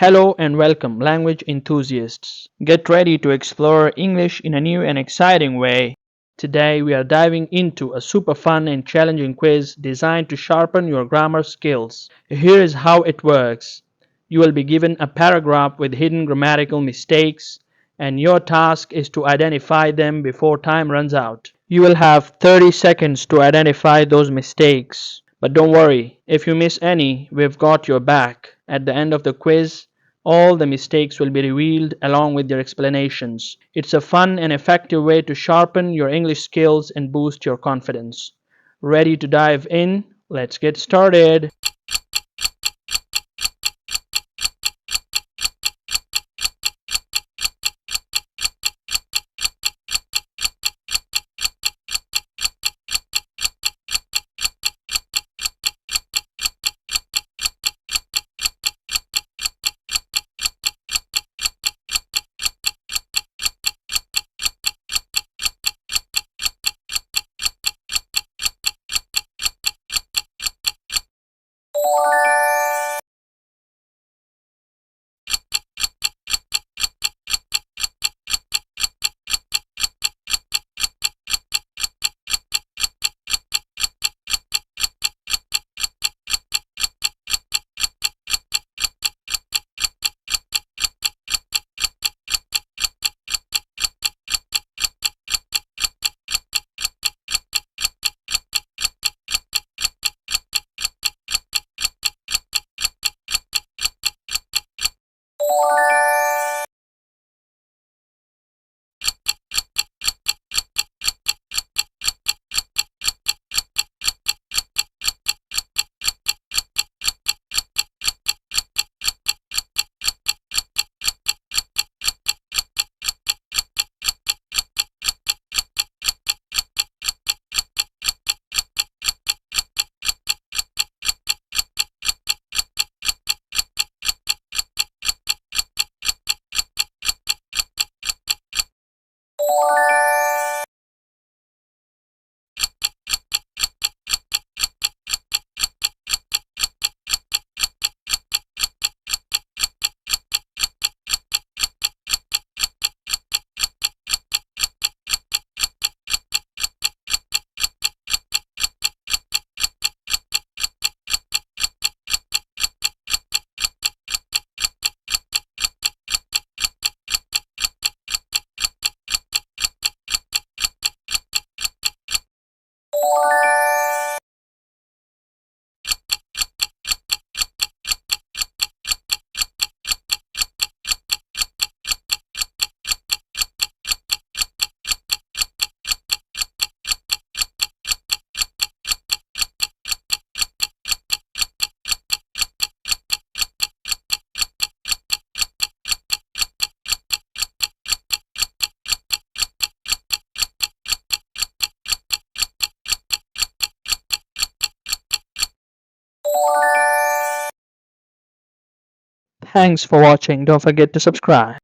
Hello and welcome, language enthusiasts. Get ready to explore English in a new and exciting way. Today we are diving into a super fun and challenging quiz designed to sharpen your grammar skills. Here is how it works. You will be given a paragraph with hidden grammatical mistakes, and your task is to identify them before time runs out. You will have 30 seconds to identify those mistakes. But don't worry, if you miss any, we've got your back. At the end of the quiz, all the mistakes will be revealed along with their explanations. It's a fun and effective way to sharpen your English skills and boost your confidence. Ready to dive in? Let's get started. Thanks for watching. Don't forget to subscribe.